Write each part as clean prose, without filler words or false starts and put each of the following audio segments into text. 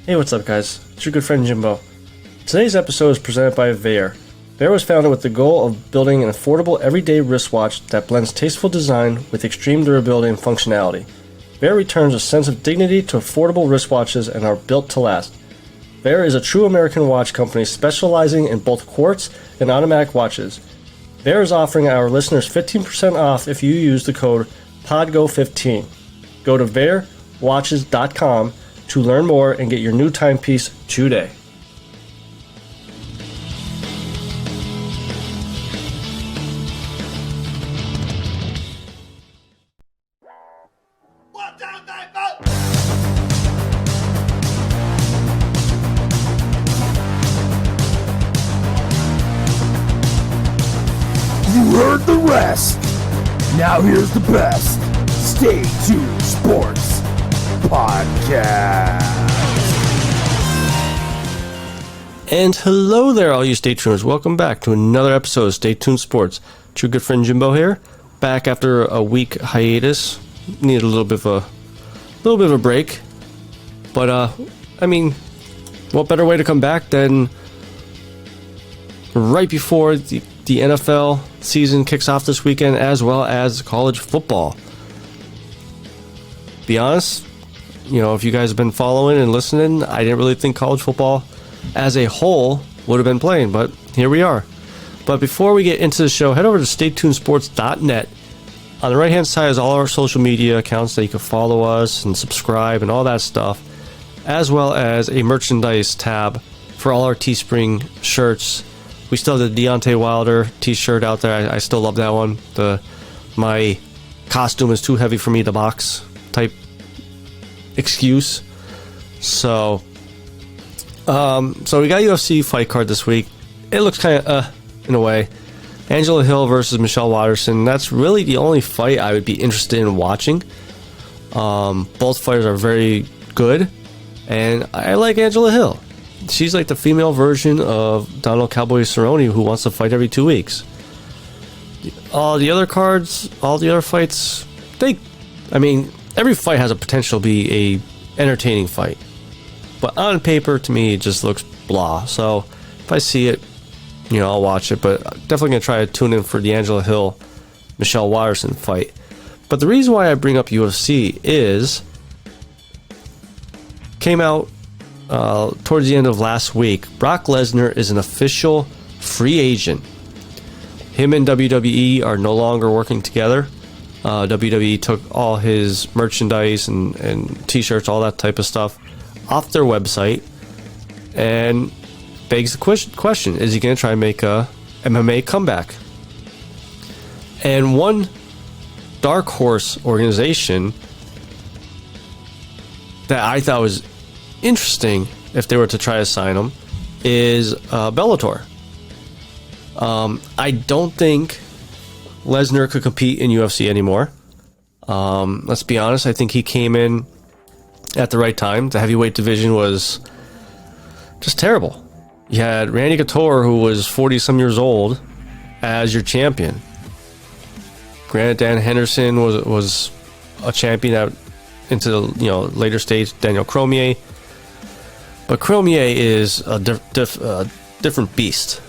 Hey, what's up, guys? It's your good friend Jimbo. Today's episode is presented by Veyer. Veyer was founded with the goal of building an affordable everyday wristwatch that blends tasteful design with extreme durability and functionality. Veyer returns a sense of dignity to affordable wristwatches and are built to last. Veyer is a true American watch company specializing in both quartz and automatic watches. Veyer is offering our listeners 15% off if you use the code PODGO15. Go to VeyerWatches.com to learn more and get your new timepiece today. You heard the rest. Now here's the best. Stay tuned Sports Podcast. And hello there, all you Stay Tuners. Welcome back to another episode of Stay Tuned Sports. It's your good friend Jimbo here, back after a week hiatus. Needed a little bit of a break, but what better way to come back than right before the NFL season kicks off this weekend, as well as college football. Be honest, if you guys have been following and listening, I didn't really think college football as a whole would have been playing, but here we are. But before we get into the show, head over to staytunesports.net. On the right hand side is all our social media accounts that you can follow us and subscribe and all that stuff, as well as a merchandise tab for all our Teespring shirts. We still have the Deontay Wilder t-shirt out there. I still love that one. My costume is too heavy for me to box type excuse. So we got UFC fight card this week. It looks kind of in a way. Angela Hill versus Michelle Waterson. That's really the only fight I would be interested in watching. Both fighters are very good, and I like Angela Hill. She's like the female version of Donald Cowboy Cerrone, who wants to fight every 2 weeks. All the other fights, every fight has a potential to be a entertaining fight. But on paper, to me, it just looks blah. So if I see it, I'll watch it. But I'm definitely going to try to tune in for the Angela Hill Michelle Waterson fight. But the reason why I bring up UFC is came out towards the end of last week. Brock Lesnar is an official free agent. Him and WWE are no longer working together. WWE took all his merchandise and t-shirts, all that type of stuff, off their website, and begs the question, is he going to try and make a MMA comeback? And one dark horse organization that I thought was interesting if they were to try to sign him is Bellator. I don't think Lesnar could compete in UFC anymore. Let's be honest, I think he came in at the right time. The heavyweight division was just terrible. You had Randy Couture, who was 40-some years old, as your champion. Granted, Dan Henderson was a champion out into the later stage, Daniel Cormier. But Cormier is a different beast.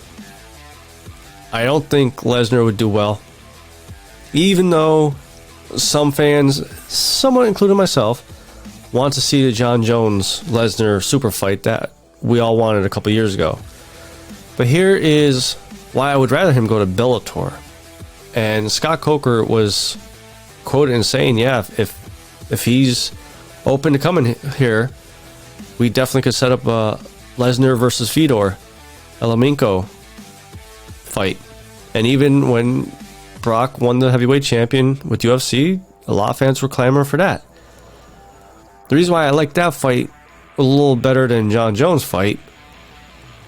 I don't think Lesnar would do well. Even though some fans, somewhat including myself, want to see the John Jones-Lesnar super fight that we all wanted a couple years ago. But here is why I would rather him go to Bellator. And Scott Coker was quoted in saying, if he's open to coming here, we definitely could set up a Lesnar versus Fedor Emelianenko fight. And even when Brock won the heavyweight champion with UFC, a lot of fans were clamoring for that. The reason why I like that fight a little better than John Jones' fight,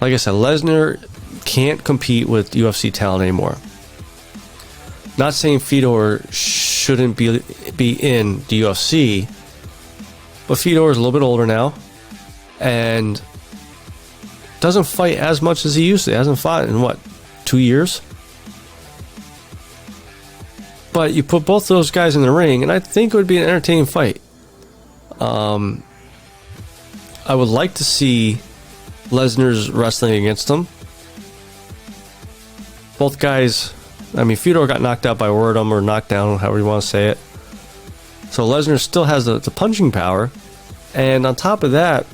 like I said, Lesnar can't compete with UFC talent anymore. Not saying Fedor shouldn't be in the UFC, but Fedor is a little bit older now and doesn't fight as much as he used to. He hasn't fought in 2 years? But you put both those guys in the ring, and I think it would be an entertaining fight. I would like to see Lesnar's wrestling against him. Both guys, I mean, Fedor got knocked out by Werdum, or knocked down, however you want to say it. So Lesnar still has the punching power. And on top of that,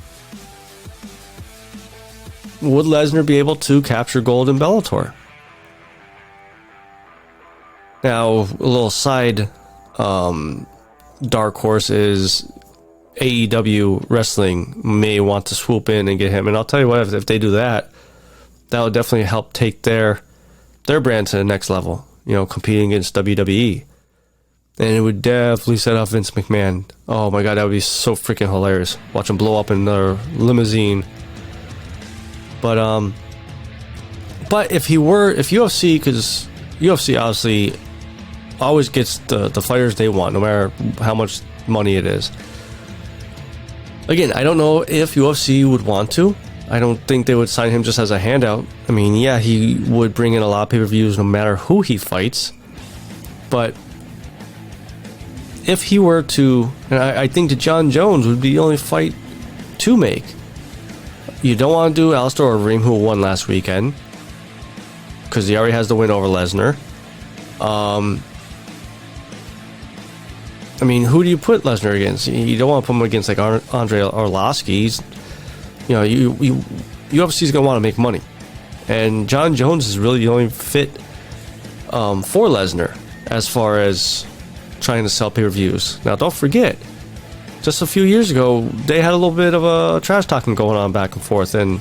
would Lesnar be able to capture gold in Bellator? Now, a little side dark horse is AEW Wrestling may want to swoop in and get him. And I'll tell you what, if they do that, that would definitely help take their brand to the next level, competing against WWE. And it would definitely set off Vince McMahon. Oh my God, that would be so freaking hilarious. Watch him blow up in their limousine. But if UFC, because UFC obviously always gets the fighters they want, no matter how much money it is. Again, I don't know if UFC would want to. I don't think they would sign him just as a handout. I mean, yeah, he would bring in a lot of pay-per-views no matter who he fights. But if he were to, and I think that John Jones would be the only fight to make. You don't want to do Alistair Overeem, who won last weekend, because he already has the win over Lesnar. I mean, who do you put Lesnar against? You don't want to put him against like Andre Arlovsky. UFC is going to want to make money, and John Jones is really the only fit for Lesnar as far as trying to sell pay-per-views. Now, don't forget, just a few years ago, they had a little bit of a trash talking going on back and forth, and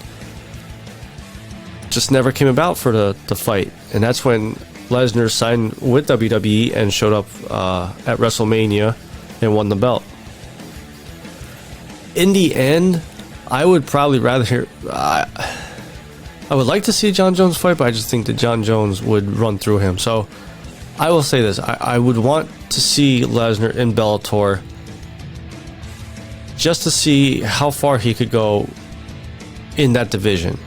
just never came about for the fight. And that's when Lesnar signed with WWE and showed up at WrestleMania and won the belt. In the end, I would probably rather hear... I would like to see John Jones fight, but I just think that John Jones would run through him. So I will say this. I would want to see Lesnar in Bellator just to see how far he could go in that division.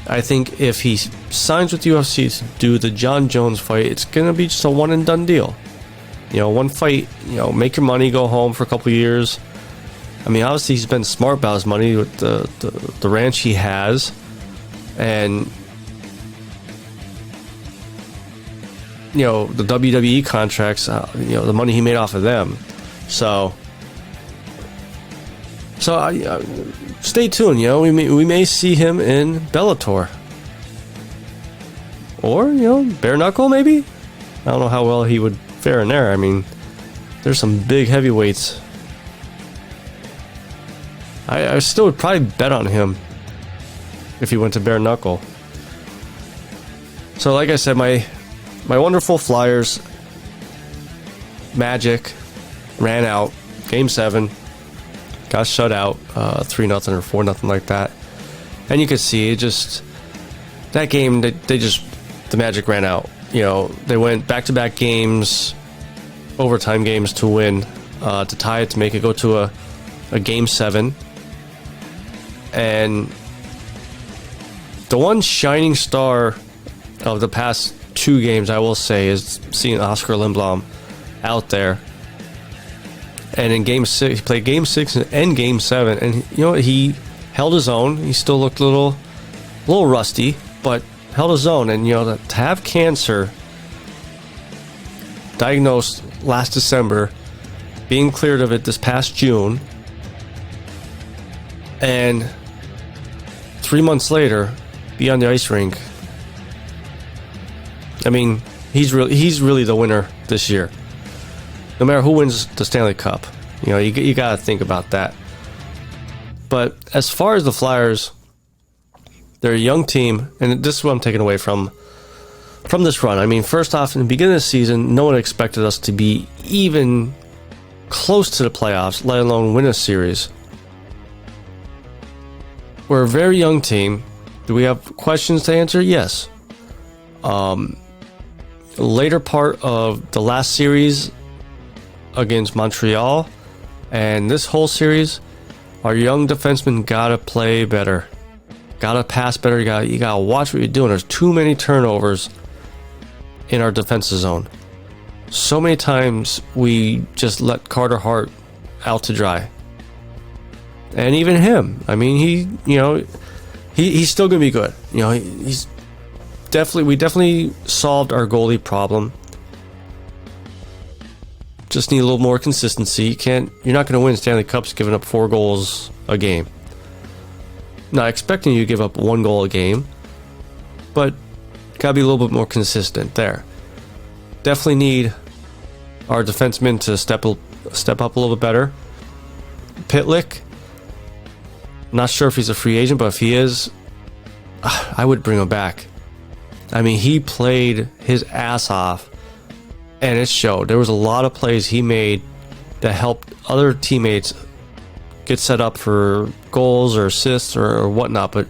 I think if he signs with UFC to do the John Jones fight, it's going to be just a one and done deal. One fight, make your money, go home for a couple years. I mean, obviously he's been smart about his money with the ranch he has. And, the WWE contracts, the money he made off of them. So stay tuned. We may see him in Bellator, or bare knuckle maybe. I don't know how well he would fare in there. I mean, there's some big heavyweights. I still would probably bet on him if he went to bare knuckle. So, like I said, my wonderful Flyers, Magic, ran out. Game 7. Got shut out 3-0 or 4-0 like that. And you could see it just... That game, the Magic ran out. They went back-to-back games, overtime games to win, to tie it, to make it go to a Game 7. And the one shining star of the past 2 games, I will say, is seeing Oscar Lindblom out there. And in Game 6, he played Game 6 and Game 7, and he held his own. He still looked a little rusty, but held his own. And to have cancer diagnosed last December, being cleared of it this past June, and 3 months later, be on the ice rink. I mean, he's really the winner this year. No matter who wins the Stanley Cup, you got to think about that. But as far as the Flyers, they're a young team, and this is what I'm taking away from this run. I mean, first off, in the beginning of the season, no one expected us to be even close to the playoffs, let alone win a series. We're a very young team. Do we have questions to answer? Yes. Later part of the last series against Montreal and this whole series, our young defensemen gotta play better, gotta pass better. You gotta watch what you're doing. There's too many turnovers in our defensive zone. So many times we just let Carter Hart out to dry. And even him, I mean, he's still going to be good. He's we definitely solved our goalie problem. Just need a little more consistency. You're not going to win Stanley Cups giving up 4 goals a game. Not expecting you to give up 1 goal a game, but gotta be a little bit more consistent there. Definitely need our defensemen to step up a little bit better. Pitlick, not sure if he's a free agent, but if he is, I would bring him back. I mean, he played his ass off, and it showed. There was a lot of plays he made that helped other teammates get set up for goals or assists or whatnot. But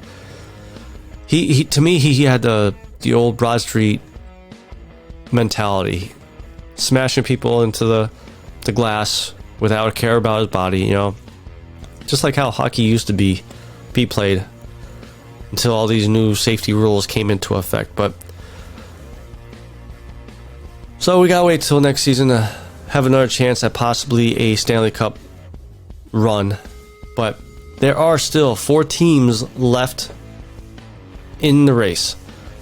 he to me, he had the old Broad Street mentality, smashing people into the glass without a care about his body, just like how hockey used to be played until all these new safety rules came into effect. But so we gotta wait till next season to have another chance at possibly a Stanley Cup run. But there are still 4 teams left in the race.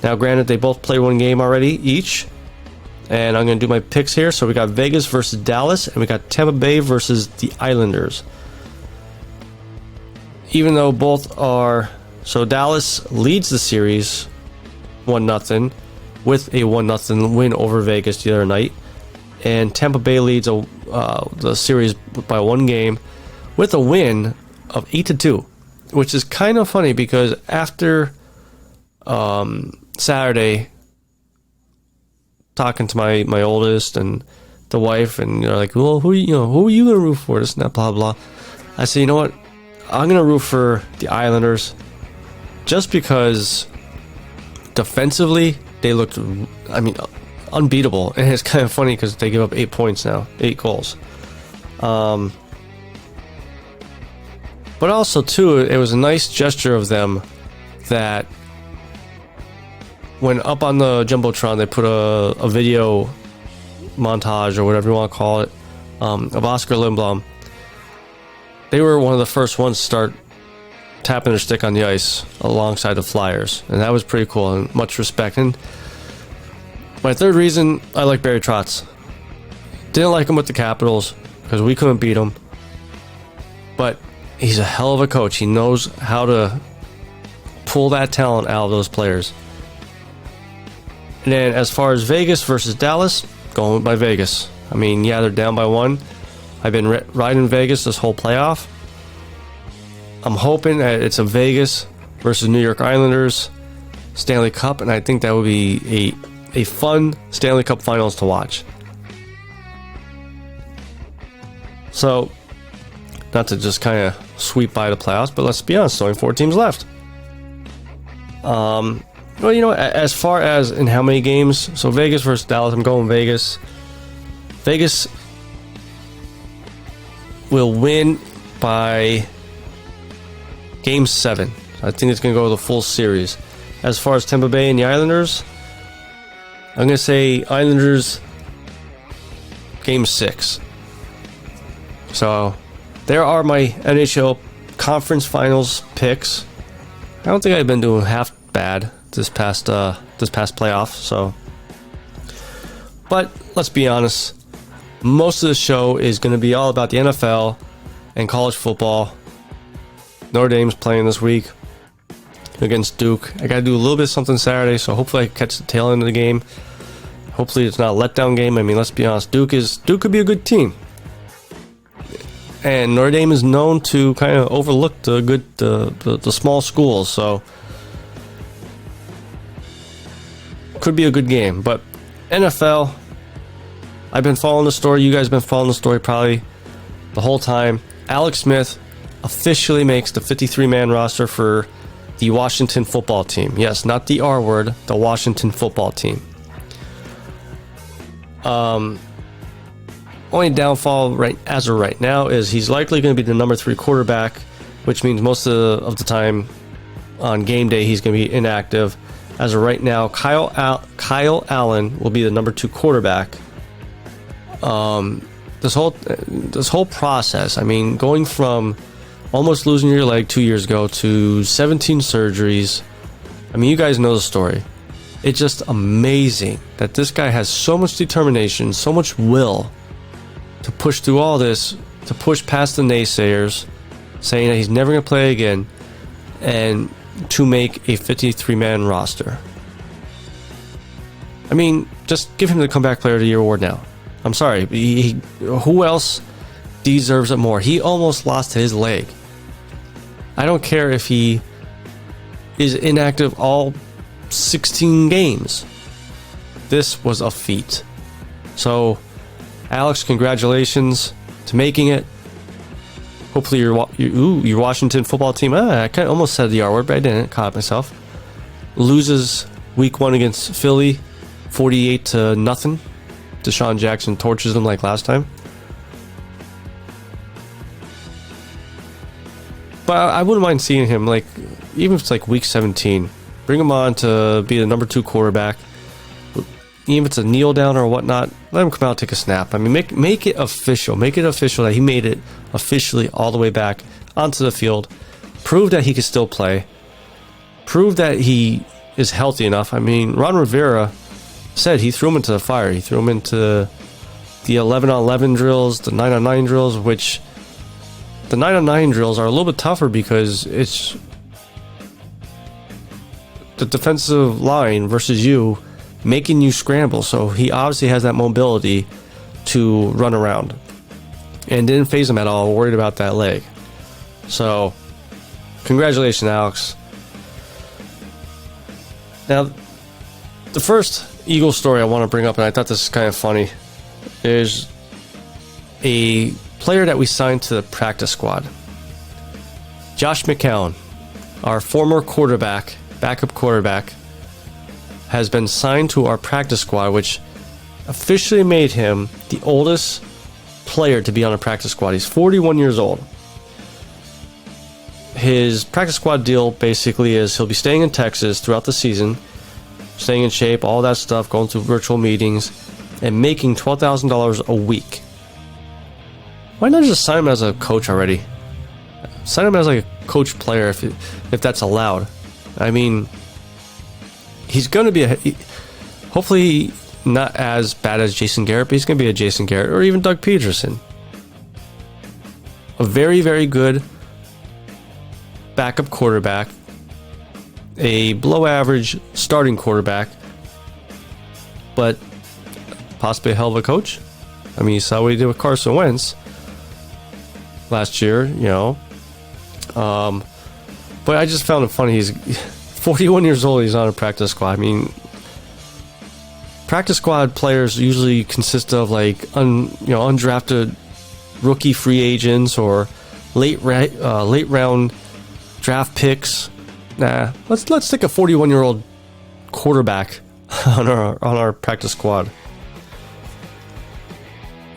Now, granted, they both play 1 game already each, and I'm going to do my picks here. So we got Vegas versus Dallas, and we got Tampa Bay versus the Islanders. Even though both are... So Dallas leads the series 1-0 with a 1-0 win over Vegas the other night. And Tampa Bay leads the series by 1 game with a win of 8-2, which is kind of funny because after Saturday, talking to my oldest and the wife, and they're like, well, who are you gonna root for? This and that, blah blah. I said, you know what? I'm gonna root for the Islanders just because defensively they looked, unbeatable. And it's kind of funny because they give up 8 points now, 8 goals. But also too, it was a nice gesture of them that when up on the Jumbotron, they put a video montage or whatever you want to call it, of Oscar Lindblom. They were one of the first ones to start tapping their stick on the ice alongside the Flyers, and that was pretty cool and much respect. And my third reason, I like Barry Trotz. Didn't like him with the Capitals because we couldn't beat him, but he's a hell of a coach. He knows how to pull that talent out of those players. And then as far as Vegas versus Dallas, going by Vegas. I mean, yeah, they're down by 1. I've been riding Vegas this whole playoff. I'm hoping that it's a Vegas versus New York Islanders Stanley Cup, and I think that would be a fun Stanley Cup Finals to watch. So, not to just kind of sweep by the playoffs, but let's be honest, only 4 teams left. Well, as far as in how many games, so Vegas versus Dallas, I'm going Vegas. Vegas will win by Game 7. I think it's going to go the full series. As far as Tampa Bay and the Islanders, I'm going to say Islanders Game 6. So, there are my NHL Conference Finals picks. I don't think I've been doing half bad this past playoff. So, but let's be honest, most of the show is going to be all about the NFL and college football. Notre Dame's playing this week against Duke. I got to do a little bit of something Saturday, so hopefully I can catch the tail end of the game. Hopefully it's not a letdown game. I mean, let's be honest, Duke could be a good team. And Notre Dame is known to kind of overlook the small schools, so could be a good game. But NFL, I've been following the story. You guys have been following the story probably the whole time. Alex Smith officially makes the 53-man roster for the Washington football team. Yes, not the R word, the Washington football team. Only downfall as of right now is he's likely going to be the number 3 quarterback, which means most of the time on game day he's going to be inactive. As of right now, Kyle Allen will be the number 2 quarterback. This whole process, I mean, going from almost losing your leg 2 years ago to 17 surgeries. I mean, you guys know the story. It's just amazing that this guy has so much determination, so much will to push through all this, to push past the naysayers, saying that he's never going to play again, and to make a 53-man roster. I mean, just give him the Comeback Player of the Year award now. I'm sorry. Who else deserves it more? He almost lost his leg. I don't care if he is inactive all 16 games. This was a feat. So, Alex, congratulations to making it. Hopefully your Washington football team, I kind of almost said the R word, but I didn't. Caught myself. Loses week 1 against Philly, 48-0. Deshaun Jackson torches them like last time. But I wouldn't mind seeing him, like, even if it's like week 17, bring him on to be the number 2 quarterback. Even if it's a kneel down or whatnot, let him come out and take a snap. I mean, make it official. Make it official that he made it officially all the way back onto the field. Prove that he can still play. Prove that he is healthy enough. I mean, Ron Rivera said he threw him into the fire. He threw him into the 11-on-11 drills, the 9-on-9 drills, which the 9-on-9 drills are a little bit tougher because it's the defensive line versus you, making you scramble. So he obviously has that mobility to run around, and didn't phase him at all. Worried about that leg. So congratulations, Alex. Now, the first Eagles story I want to bring up, and I thought this is kind of funny, is a player that we signed to the practice squad. Josh McCown, our former quarterback, backup quarterback, has been signed to our practice squad, which officially made him the oldest player to be on a practice squad. He's 41 years old. His practice squad deal basically is he'll be staying in Texas throughout the season, staying in shape, all that stuff, going through virtual meetings, and making $12,000 a week. Why not just sign him as a coach already? Sign him as like a coach player if that's allowed. I mean, he's going to be hopefully not as bad as Jason Garrett, but he's going to be a Jason Garrett or even Doug Peterson. A very, very good backup quarterback, a below average starting quarterback, but possibly a hell of a coach. I mean, you saw what he did with Carson Wentz last year, you know. But I just found it funny. He's 41 years old. He's on a practice squad. I mean, practice squad players usually consist of like undrafted rookie free agents or late round draft picks. Nah, let's stick a 41-year-old quarterback on our practice squad.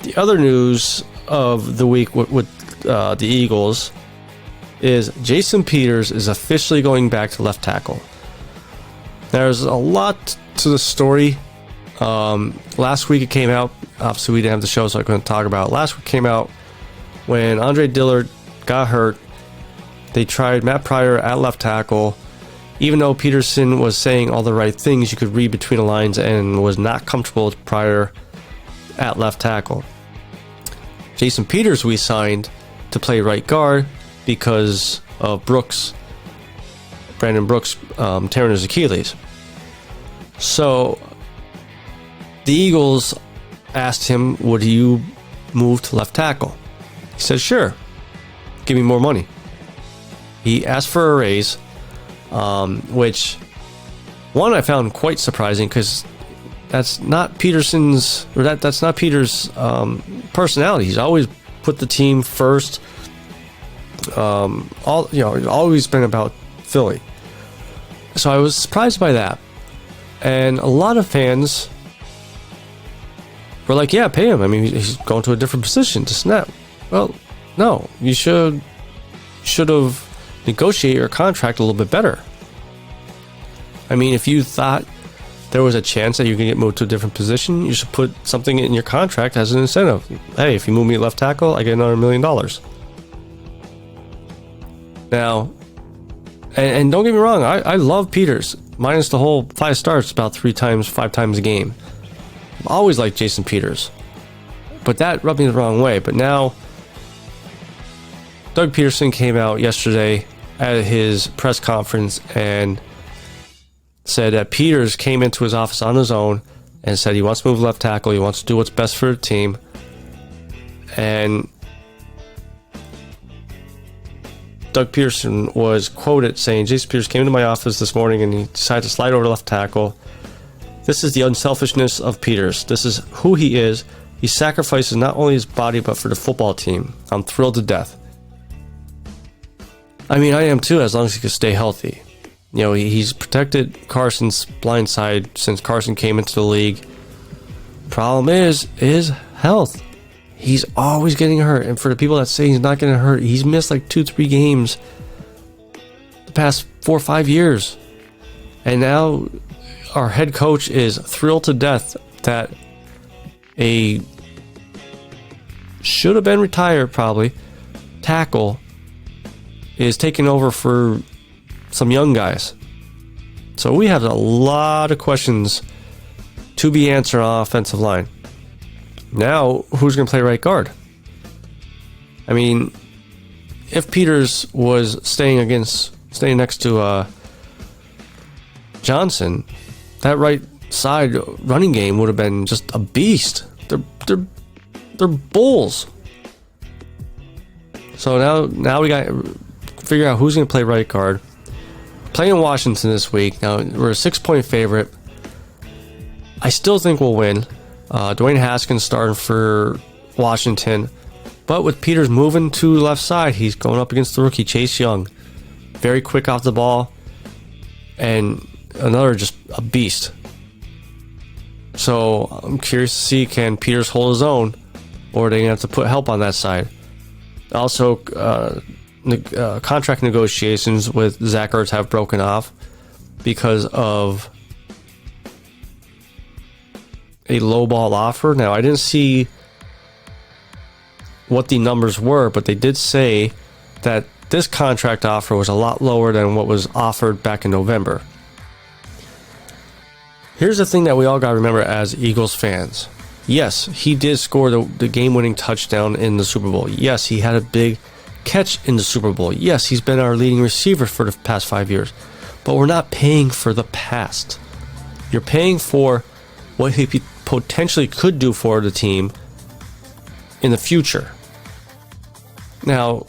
The other news of the week with the Eagles is Jason Peters is officially going back to left tackle. There's a lot to the story. Last week it came out. Obviously, we didn't have the show, so I couldn't talk about it. Last week came out when Andre Dillard got hurt. They tried Matt Pryor at left tackle. Even though Peterson was saying all the right things, you could read between the lines and was not comfortable with Pryor at left tackle. Jason Peters we signed to play right guard because of Brandon Brooks tearing his Achilles. So the Eagles asked him, would you move to left tackle? He said, sure, give me more money. He asked for a raise, which one I found quite surprising because that's not Peterson's, or that's not Peters' personality. He's always put the team first. Always been about Philly. So I was surprised by that, and a lot of fans were like, "Yeah, pay him. I mean, he's going to a different position to snap." Well, no, you should have negotiated your contract a little bit better. I mean, if you thought there was a chance that you can get moved to a different position, you should put something in your contract as an incentive. Hey, if you move me to left tackle, I get another $1 million. Now, and don't get me wrong, I love Peters. Minus the whole 5 starts about 5 times a game. I've always liked Jason Peters. But that rubbed me the wrong way. But now, Doug Peterson came out yesterday at his press conference and said that Peters came into his office on his own and said he wants to move left tackle. He wants to do what's best for the team. And Doug Peterson was quoted saying, Jason Peters came into my office this morning and he decided to slide over to left tackle. This is the unselfishness of Peters. This is who he is. He sacrifices not only his body, but for the football team. I'm thrilled to death. I mean, I am too, as long as he can stay healthy. You know, he's protected Carson's blind side since Carson came into the league. Problem is health. He's always getting hurt. And for the people that say he's not getting hurt, he's missed like 2-3 games the past 4 or 5 years. And now our head coach is thrilled to death that a should have been retired probably tackle is taking over for some young guys. So we have a lot of questions to be answered on offensive line. Now, who's going to play right guard? I mean, if Peters was staying next to Johnson, that right side running game would have been just a beast. They're bulls. So now we got to figure out who's going to play right guard. Playing Washington this week. Now we're a 6-point favorite. I still think we'll win. Dwayne Haskins starting for Washington, but with Peters moving to left side, he's going up against the rookie Chase Young, very quick off the ball, and another just a beast. So I'm curious to see, can Peters hold his own, or are they going to have to put help on that side? Also, contract negotiations with Zach Ertz have broken off because of a lowball offer. Now, I didn't see what the numbers were, but they did say that this contract offer was a lot lower than what was offered back in November. Here's the thing that we all got to remember as Eagles fans. Yes, he did score the game-winning touchdown in the Super Bowl. Yes, he had a big catch in the Super Bowl. Yes, he's been our leading receiver for the past 5 years. But we're not paying for the past. You're paying for what he potentially could do for the team in the future. Now,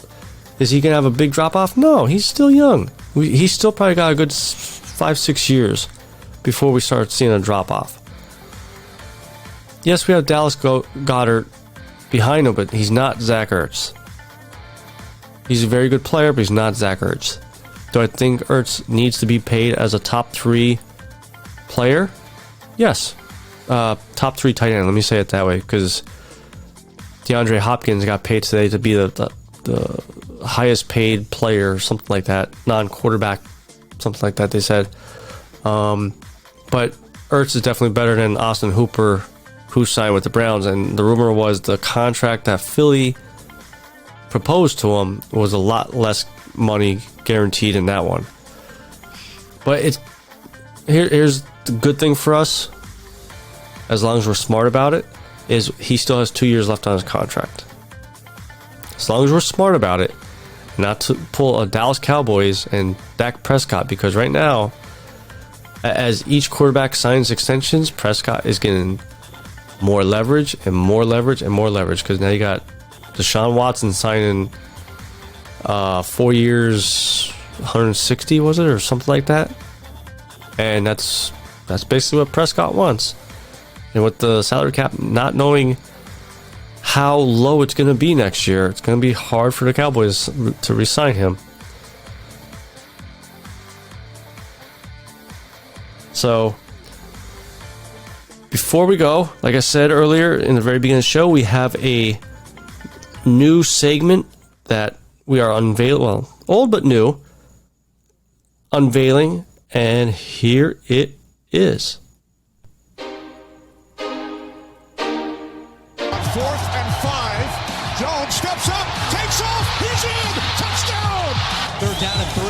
is he going to have a big drop-off? No, he's still young. He's still probably got a good 5-6 years before we start seeing a drop-off. Yes, we have Dallas Goedert behind him, but he's not Zach Ertz. He's a very good player, but he's not Zach Ertz. Do I think Ertz needs to be paid as a top 3 player? Yes. Top 3 tight end, let me say it that way, because DeAndre Hopkins got paid today to be the highest paid player, something like that, non-quarterback, something like that they said. But Ertz is definitely better than Austin Hooper, who signed with the Browns, and the rumor was the contract that Philly proposed to him was a lot less money guaranteed in that one. But here's the good thing for us, as long as we're smart about it, is he still has 2 years left on his contract. As long as we're smart about it, not to pull a Dallas Cowboys and Dak Prescott, because right now, as each quarterback signs extensions, Prescott is getting more leverage and more leverage and more leverage, because now you got Deshaun Watson signing 4 years, 160 was it, or something like that, and that's basically what Prescott wants. And with the salary cap not knowing how low it's going to be next year, it's going to be hard for the Cowboys to re-sign him. So before we go, like I said earlier in the very beginning of the show, we have a new segment that we are unveiling, well, old but new, unveiling, and here it is. 4th and 5. Jones steps up, takes off, he's in, touchdown! 3rd down at 3.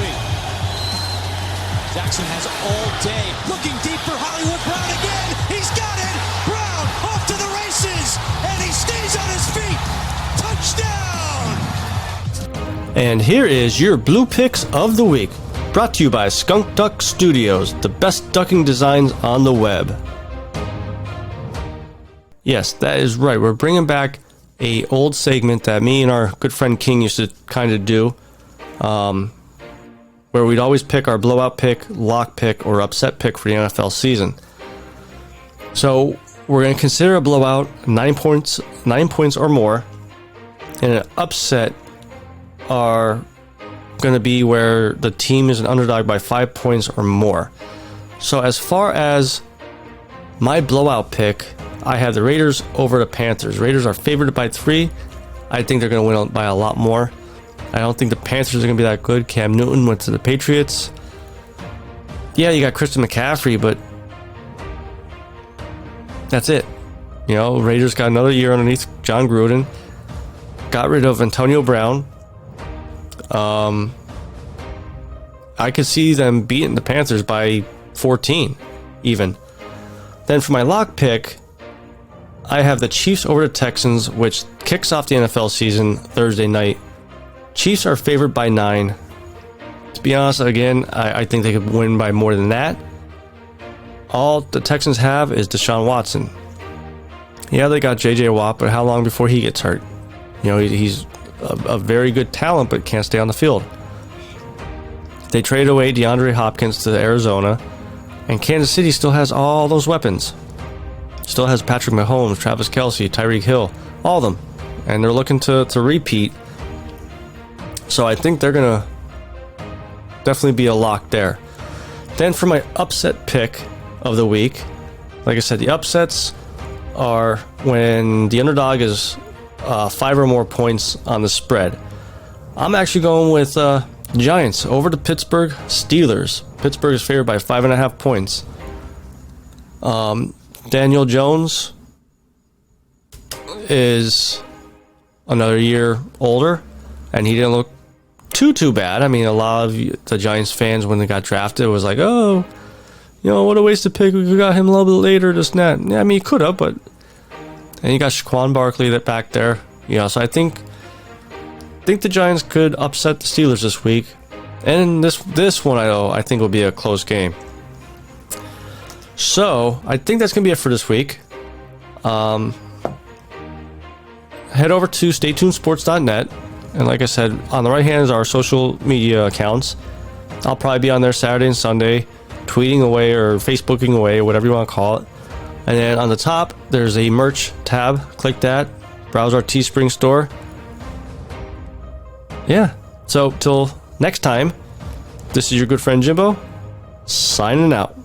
Jackson has all day. Looking deep for Hollywood Brown again. He's got it. Brown off to the races. And he stays on his feet. Touchdown. And here is your Blue Picks of the Week. Brought to you by Skunk Duck Studios, the best ducking designs on the web. Yes, that is right. We're bringing back a old segment that me and our good friend King used to kind of do, where we'd always pick our blowout pick, lock pick, or upset pick for the NFL season. So we're going to consider a blowout 9 points or more, and an upset are going to be where the team is an underdog by 5 points or more. So as far as my blowout pick, I have the Raiders over the Panthers. Raiders are favored by 3. I think they're going to win by a lot more. I don't think the Panthers are going to be that good. Cam Newton went to the Patriots. Yeah, you got Christian McCaffrey, but that's it. You know, Raiders got another year underneath John Gruden. Got rid of Antonio Brown. I could see them beating the Panthers by 14, even. Then for my lock pick, I have the Chiefs over the Texans, which kicks off the NFL season Thursday night. Chiefs are favored by 9. To be honest, again, I think they could win by more than that. All the Texans have is Deshaun Watson. Yeah, they got J.J. Watt, but how long before he gets hurt? You know, he's a very good talent, but can't stay on the field. They traded away DeAndre Hopkins to Arizona, and Kansas City still has all those weapons. Still has Patrick Mahomes, Travis Kelce, Tyreek Hill, all of them. And they're looking to repeat. So I think they're going to definitely be a lock there. Then for my upset pick of the week, like I said, the upsets are when the underdog is 5 or more points on the spread. I'm actually going with Giants over the Pittsburgh Steelers. Pittsburgh is favored by 5.5 points. Daniel Jones is another year older, and he didn't look too bad. I mean, a lot of the Giants fans, when they got drafted, was like, oh, you know, what a waste of pick. We could got him a little bit later, this and that. Yeah, I mean, he could have, but... And you got Shaquan Barkley that back there. You know, so I think the Giants could upset the Steelers this week. And this one, I think, will be a close game. So, I think that's going to be it for this week. Head over to staytunesports.net. And like I said, on the right hand is our social media accounts. I'll probably be on there Saturday and Sunday, tweeting away or Facebooking away, whatever you want to call it. And then on the top, there's a merch tab. Click that. Browse our Teespring store. Yeah. So, till next time, this is your good friend Jimbo, signing out.